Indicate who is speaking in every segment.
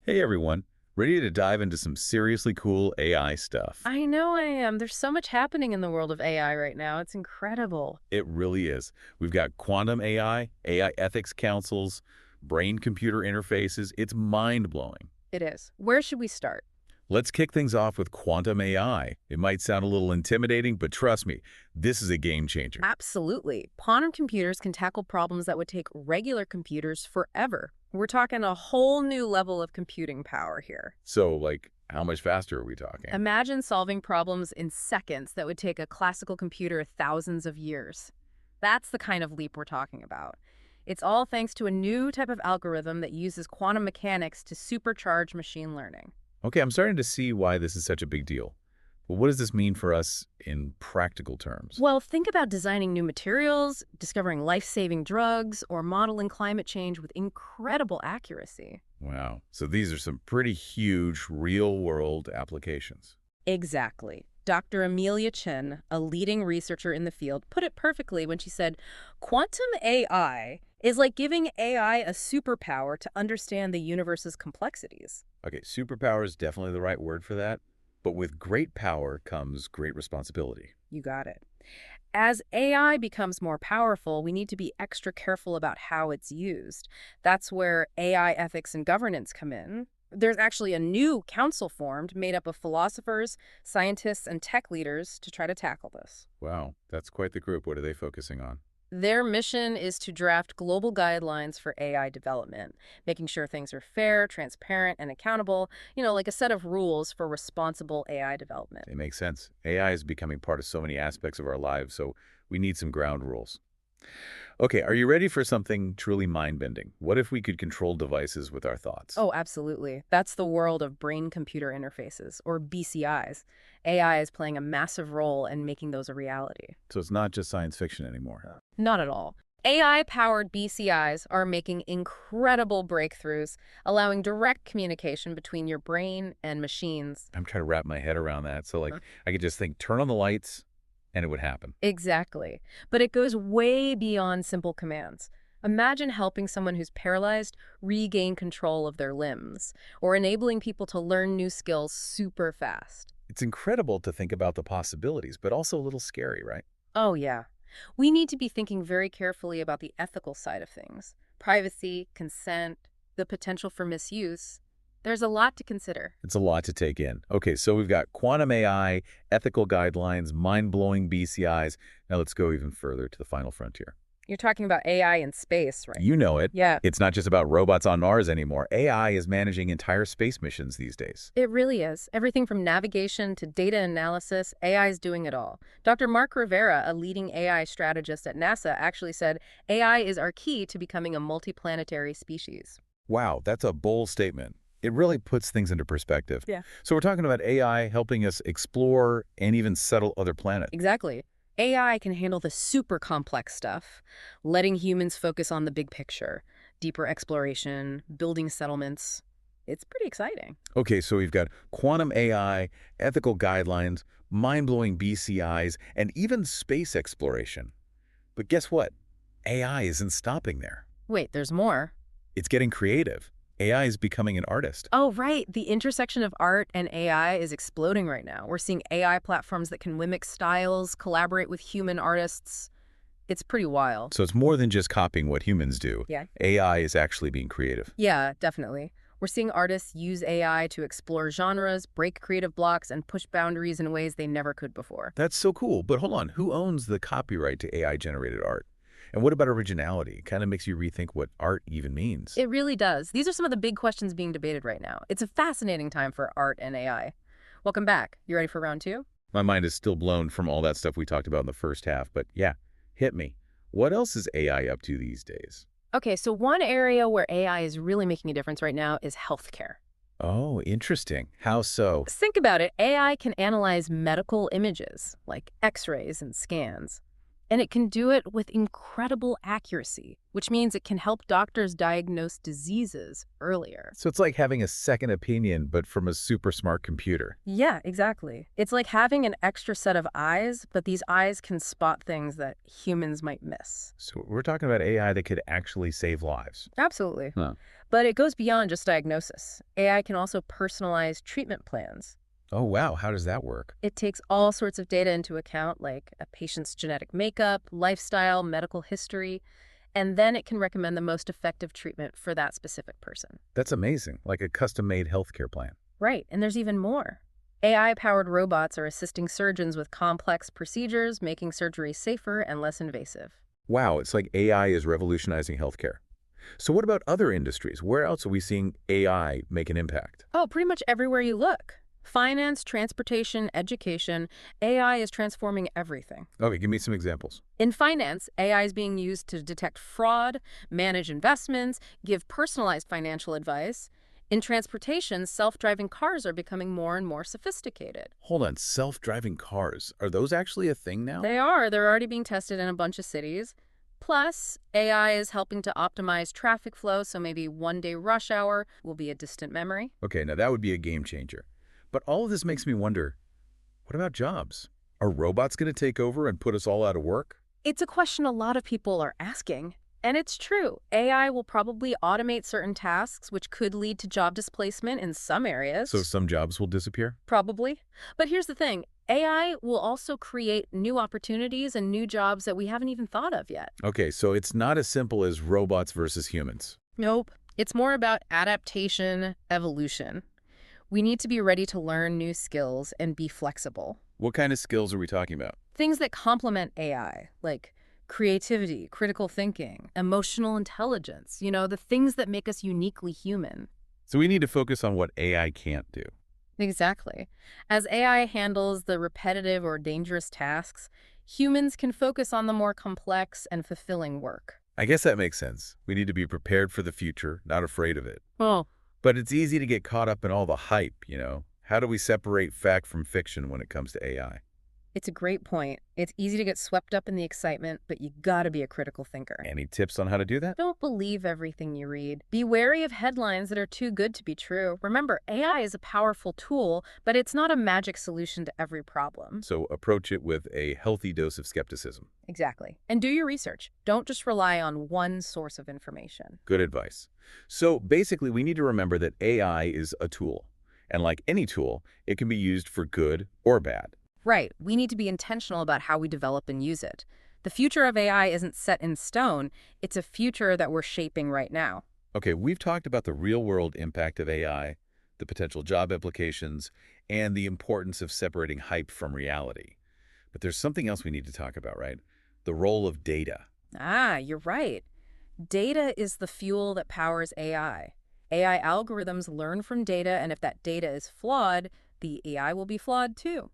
Speaker 1: Hey everyone, ready to dive into some seriously cool AI stuff?
Speaker 2: I know I am. There's so much happening in the world of AI right now. It's incredible.
Speaker 1: It really is. We've got quantum AI, AI ethics councils, brain-computer interfaces. It's mind-blowing.
Speaker 2: It is. Where should we start?
Speaker 1: Let's kick things off with quantum AI. It might sound a little intimidating, but trust me, this is a game changer.
Speaker 2: Absolutely. Quantum computers can tackle problems that would take regular computers forever. We're talking a whole new level of computing power here.
Speaker 1: So, like, how much faster are we talking?
Speaker 2: Imagine solving problems in seconds that would take a classical computer thousands of years. That's the kind of leap we're talking about. It's all thanks to a new type of algorithm that uses quantum mechanics to supercharge machine learning.
Speaker 1: Okay, I'm starting to see why this is such a big deal. But what does this mean for us in practical terms?
Speaker 2: Well, think about designing new materials, discovering life-saving drugs, or modeling climate change with incredible accuracy.
Speaker 1: Wow. So these are some pretty huge real-world applications.
Speaker 2: Exactly. Dr. Amelia Chen, a leading researcher in the field, put it perfectly when she said, "Quantum AI is like giving AI a superpower to understand the universe's complexities."
Speaker 1: Okay, superpower is definitely the right word for that. But with great power comes great responsibility.
Speaker 2: You got it. As AI becomes more powerful, we need to be extra careful about how it's used. That's where AI ethics and governance come in. There's actually a new council formed made up of philosophers, scientists, and tech leaders to try to tackle this.
Speaker 1: Wow, that's quite the group. What are they focusing on?
Speaker 2: Their mission is to draft global guidelines for AI development, making sure things are fair, transparent, and accountable, like a set of rules for responsible AI development.
Speaker 1: It makes sense. AI is becoming part of so many aspects of our lives, so we need some ground rules. Okay, are you ready for something truly mind-bending? What if we could control devices with our thoughts?
Speaker 2: Oh, absolutely. That's the world of brain-computer interfaces, or BCIs. AI is playing a massive role in making those a reality.
Speaker 1: So it's not just science fiction anymore.
Speaker 2: Not at all. AI-powered BCIs are making incredible breakthroughs, allowing direct communication between your brain and machines.
Speaker 1: I'm trying to wrap my head around that. So, like, I could just think, turn on the lights, and it would happen.
Speaker 2: Exactly. But it goes way beyond simple commands. Imagine helping someone who's paralyzed regain control of their limbs, or enabling people to learn new skills super fast.
Speaker 1: It's incredible to think about the possibilities, but also a little scary, right?
Speaker 2: Oh, yeah. We need to be thinking very carefully about the ethical side of things. Privacy, consent, the potential for misuse. There's a lot to consider.
Speaker 1: It's a lot to take in. Okay, so we've got quantum AI, ethical guidelines, mind-blowing BCIs. Now let's go even further to the final frontier.
Speaker 2: You're talking about AI in space, right?
Speaker 1: You know it.
Speaker 2: Yeah,
Speaker 1: It's not just about robots on Mars anymore. AI is managing entire space missions these days.
Speaker 2: it really is. Everything from navigation to data analysis, AI is doing it all. Dr. Mark Rivera, a leading AI strategist at NASA, actually said AI is our key to becoming a multiplanetary species.
Speaker 1: Wow, that's a bold statement. It really puts things into perspective.
Speaker 2: Yeah.
Speaker 1: So we're talking about AI helping us explore and even settle other planets.
Speaker 2: Exactly. AI can handle the super complex stuff, letting humans focus on the big picture, deeper exploration, building settlements. It's pretty exciting.
Speaker 1: Okay, so we've got quantum AI, ethical guidelines, mind-blowing BCIs, and even space exploration. But guess what? AI isn't stopping there.
Speaker 2: Wait, there's more.
Speaker 1: It's getting creative. AI is becoming an artist.
Speaker 2: Oh, right. The intersection of art and AI is exploding right now. We're seeing AI platforms that can mimic styles, collaborate with human artists. It's pretty wild.
Speaker 1: So it's more than just copying what humans do.
Speaker 2: Yeah.
Speaker 1: AI is actually being creative.
Speaker 2: Yeah, definitely. We're seeing artists use AI to explore genres, break creative blocks, and push boundaries in ways they never could before.
Speaker 1: That's so cool. But hold on, who owns the copyright to AI-generated art? And what about originality? It kind of makes you rethink what art even means.
Speaker 2: It really does. These are some of the big questions being debated right now. It's a fascinating time for art and AI. Welcome back. You ready for round two?
Speaker 1: My mind is still blown from all that stuff we talked about in the first half, but yeah, hit me. What else is AI up to these days?
Speaker 2: Okay, so one area where AI is really making a difference right now is healthcare.
Speaker 1: Oh, interesting. How so?
Speaker 2: Think about it. AI can analyze medical images, like X-rays and scans. And it can do it with incredible accuracy, which means it can help doctors diagnose diseases earlier.
Speaker 1: So it's like having a second opinion, but from a super smart computer.
Speaker 2: Yeah, exactly. It's like having an extra set of eyes, but these eyes can spot things that humans might miss.
Speaker 1: So we're talking about AI that could actually save lives.
Speaker 2: Absolutely.
Speaker 1: Huh.
Speaker 2: But it goes beyond just diagnosis. AI can also personalize treatment plans.
Speaker 1: Oh, wow. How does that work?
Speaker 2: It takes all sorts of data into account, like a patient's genetic makeup, lifestyle, medical history, and then it can recommend the most effective treatment for that specific person.
Speaker 1: That's amazing. Like a custom-made healthcare plan.
Speaker 2: Right, and there's even more. AI-powered robots are assisting surgeons with complex procedures, making surgery safer and less invasive.
Speaker 1: Wow, it's like AI is revolutionizing healthcare. So what about other industries? Where else are we seeing AI make an impact?
Speaker 2: Oh, pretty much everywhere you look. Finance, transportation, education, AI is transforming everything.
Speaker 1: Okay, give me some examples.
Speaker 2: In finance, AI is being used to detect fraud, manage investments, give personalized financial advice. In transportation, self-driving cars are becoming more and more sophisticated.
Speaker 1: Hold on, self-driving cars. Are those actually a thing now?
Speaker 2: They are. They're already being tested in a bunch of cities. Plus, AI is helping to optimize traffic flow, so maybe one-day rush hour will be a distant memory.
Speaker 1: Okay, now that would be a game changer. But all of this makes me wonder, what about jobs? Are robots going to take over and put us all out of work?
Speaker 2: It's a question a lot of people are asking. And it's true. AI will probably automate certain tasks, which could lead to job displacement in some areas.
Speaker 1: So some jobs will disappear?
Speaker 2: Probably. But here's the thing. AI will also create new opportunities and new jobs that we haven't even thought of yet.
Speaker 1: Okay, so it's not as simple as robots versus humans.
Speaker 2: Nope. It's more about adaptation, evolution. We need to be ready to learn new skills and be flexible.
Speaker 1: What kind of skills are we talking about?
Speaker 2: Things that complement AI, like creativity, critical thinking, emotional intelligence, the things that make us uniquely human.
Speaker 1: So we need to focus on what AI can't do.
Speaker 2: Exactly. As AI handles the repetitive or dangerous tasks, humans can focus on the more complex and fulfilling work.
Speaker 1: I guess that makes sense. We need to be prepared for the future, not afraid of it.
Speaker 2: Well,
Speaker 1: But it's easy to get caught up in all the hype. How do we separate fact from fiction when it comes to AI?
Speaker 2: it's a great point. It's easy to get swept up in the excitement, but you gotta be a critical thinker.
Speaker 1: Any tips on how to do that?
Speaker 2: Don't believe everything you read. Be wary of headlines that are too good to be true. Remember, AI is a powerful tool, but it's not a magic solution to every problem.
Speaker 1: So approach it with a healthy dose of skepticism.
Speaker 2: Exactly. And do your research. Don't just rely on one source of information.
Speaker 1: Good advice. So basically, we need to remember that AI is a tool. And like any tool, it can be used for good or bad.
Speaker 2: Right. We need to be intentional about how we develop and use it. The future of AI isn't set in stone. It's a future that we're shaping right now.
Speaker 1: Okay, we've talked about the real-world impact of AI, the potential job implications, and the importance of separating hype from reality. But there's something else we need to talk about, right? The role of data.
Speaker 2: Ah, you're right. Data is the fuel that powers AI. AI algorithms learn from data, and if that data is flawed, the AI will be flawed too.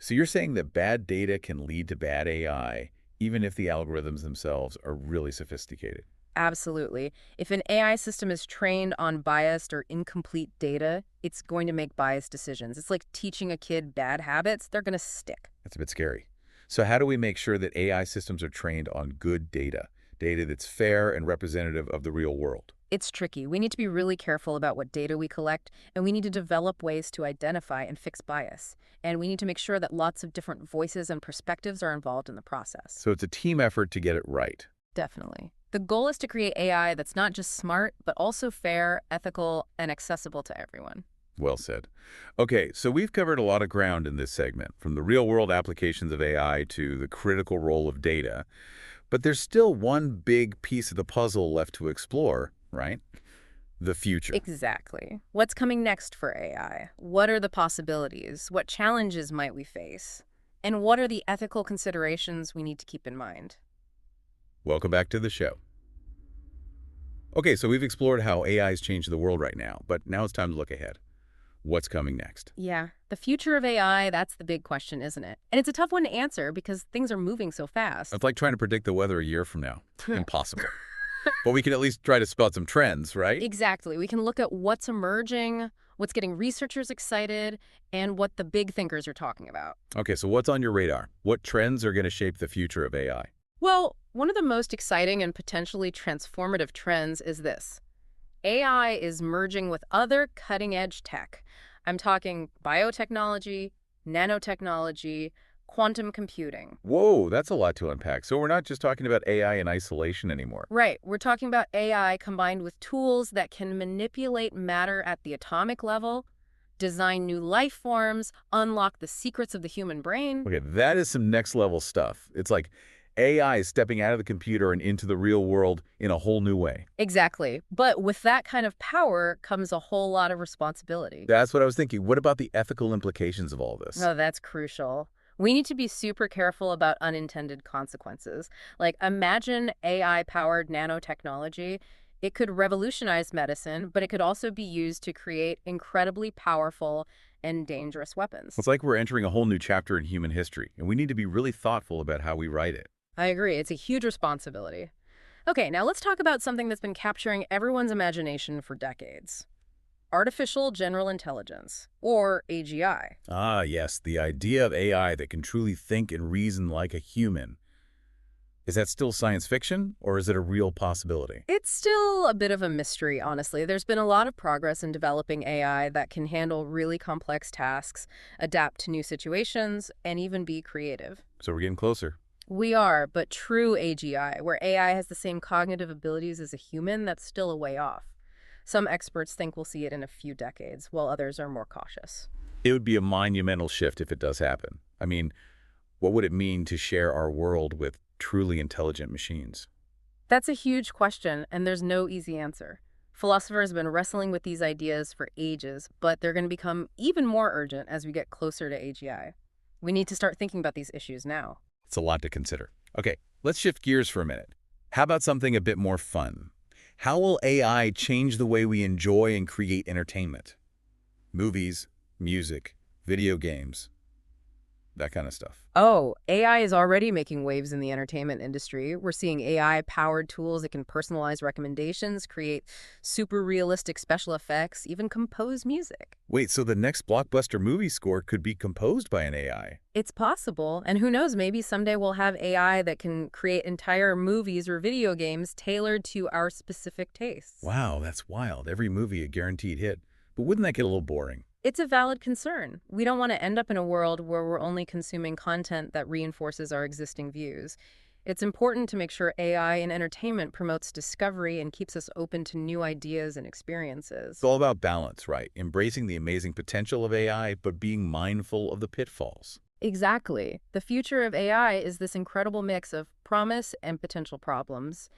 Speaker 1: So you're saying that bad data can lead to bad AI, even if the algorithms themselves are really sophisticated?
Speaker 2: Absolutely. If an AI system is trained on biased or incomplete data, it's going to make biased decisions. It's like teaching a kid bad habits. They're going to stick.
Speaker 1: That's a bit scary. So how do we make sure that AI systems are trained on good data that's fair and representative of the real world?
Speaker 2: It's tricky. We need to be really careful about what data we collect, and we need to develop ways to identify and fix bias. And we need to make sure that lots of different voices and perspectives are involved in the process.
Speaker 1: So it's a team effort to get it right.
Speaker 2: Definitely. The goal is to create AI that's not just smart, but also fair, ethical, and accessible to everyone.
Speaker 1: Well said. Okay, so we've covered a lot of ground in this segment, from the real-world applications of AI to the critical role of data. But there's still one big piece of the puzzle left to explore, right? The future.
Speaker 2: Exactly. What's coming next for AI? What are the possibilities? What challenges might we face? And what are the ethical considerations we need to keep in mind?
Speaker 1: Welcome back to the show. Okay, so we've explored how AI is changing the world right now, but now it's time to look ahead. What's coming next?
Speaker 2: Yeah, the future of AI, that's the big question, isn't it? And it's a tough one to answer because things are moving so fast.
Speaker 1: It's like trying to predict the weather a year from now. Impossible. But we can at least try to spot some trends, right?
Speaker 2: Exactly. We can look at what's emerging, what's getting researchers excited, and what the big thinkers are talking about.
Speaker 1: Okay, so what's on your radar? What trends are going to shape the future of AI?
Speaker 2: Well, one of the most exciting and potentially transformative trends is this. AI is merging with other cutting-edge tech. I'm talking biotechnology, nanotechnology, quantum computing.
Speaker 1: Whoa, that's a lot to unpack. So we're not just talking about AI in isolation anymore.
Speaker 2: Right, we're talking about AI combined with tools that can manipulate matter at the atomic level, design new life forms, unlock the secrets of the human brain.
Speaker 1: Okay, that is some next level stuff. It's like AI is stepping out of the computer and into the real world in a whole new way.
Speaker 2: Exactly. But with that kind of power comes a whole lot of responsibility.
Speaker 1: That's what I was thinking. What about the ethical implications of all this?
Speaker 2: Oh, that's crucial. We need to be super careful about unintended consequences. Like, imagine AI-powered nanotechnology. It could revolutionize medicine, but it could also be used to create incredibly powerful and dangerous weapons.
Speaker 1: It's like we're entering a whole new chapter in human history, and we need to be really thoughtful about how we write it.
Speaker 2: I agree. It's a huge responsibility. Okay, now let's talk about something that's been capturing everyone's imagination for decades. Artificial General Intelligence, or AGI.
Speaker 1: Ah, yes, the idea of AI that can truly think and reason like a human. Is that still science fiction, or is it a real possibility?
Speaker 2: It's still a bit of a mystery, honestly. There's been a lot of progress in developing AI that can handle really complex tasks, adapt to new situations, and even be creative.
Speaker 1: So we're getting closer.
Speaker 2: We are, but true AGI, where AI has the same cognitive abilities as a human, that's still a way off. Some experts think we'll see it in a few decades, while others are more cautious.
Speaker 1: It would be a monumental shift if it does happen. I mean, what would it mean to share our world with truly intelligent machines?
Speaker 2: That's a huge question, and there's no easy answer. Philosophers have been wrestling with these ideas for ages, but they're going to become even more urgent as we get closer to AGI. We need to start thinking about these issues now.
Speaker 1: It's a lot to consider. Okay, let's shift gears for a minute. How about something a bit more fun? How will AI change the way we enjoy and create entertainment? Movies, music, video games, that kind of stuff.
Speaker 2: Oh, AI is already making waves in the entertainment industry. We're seeing AI-powered tools that can personalize recommendations, create super realistic special effects, even compose music.
Speaker 1: Wait, so the next blockbuster movie score could be composed by an AI?
Speaker 2: It's possible, and who knows, maybe someday we'll have AI that can create entire movies or video games tailored to our specific tastes.
Speaker 1: Wow, that's wild. Every movie a guaranteed hit. But wouldn't that get a little boring?
Speaker 2: It's a valid concern. We don't want to end up in a world where we're only consuming content that reinforces our existing views. It's important to make sure AI in entertainment promotes discovery and keeps us open to new ideas and
Speaker 1: It's
Speaker 2: experiences.
Speaker 1: all about balance, right? Embracing the amazing potential of AI, but being mindful of the pitfalls.
Speaker 2: Exactly. The future of AI is this incredible mix of promise and potential problems.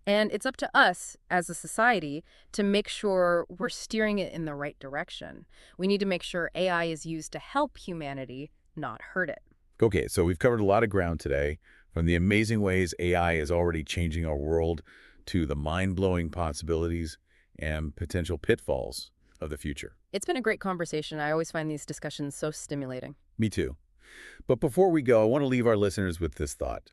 Speaker 2: And it's up to us as a society to make sure we're steering it in the right direction. We need to make sure AI is used to help humanity, not hurt it.
Speaker 1: Okay, so we've covered a lot of ground today, from the amazing ways AI is already changing our world to the mind-blowing possibilities and potential pitfalls of the future.
Speaker 2: It's been a great conversation. I always find these discussions so stimulating.
Speaker 1: Me too. But before we go, I want to leave our listeners with this thought.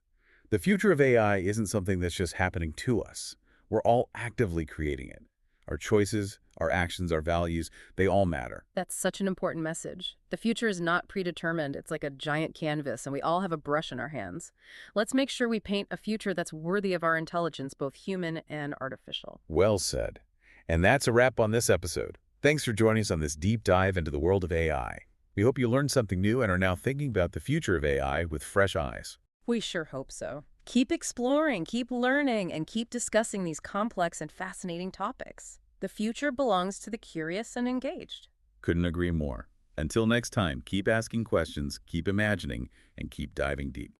Speaker 1: The future of AI isn't something that's just happening to us. We're all actively creating it. Our choices, our actions, our values, they all matter.
Speaker 2: That's such an important message. The future is not predetermined. It's like a giant canvas, and we all have a brush in our hands. Let's make sure we paint a future that's worthy of our intelligence, both human and artificial.
Speaker 1: Well said. And that's a wrap on this episode. Thanks for joining us on this deep dive into the world of AI. We hope you learned something new and are now thinking about the future of AI with fresh eyes.
Speaker 2: We sure hope so. Keep exploring, keep learning, and keep discussing these complex and fascinating topics. The future belongs to the curious and engaged.
Speaker 1: Couldn't agree more. Until next time, keep asking questions, keep imagining, and keep diving deep.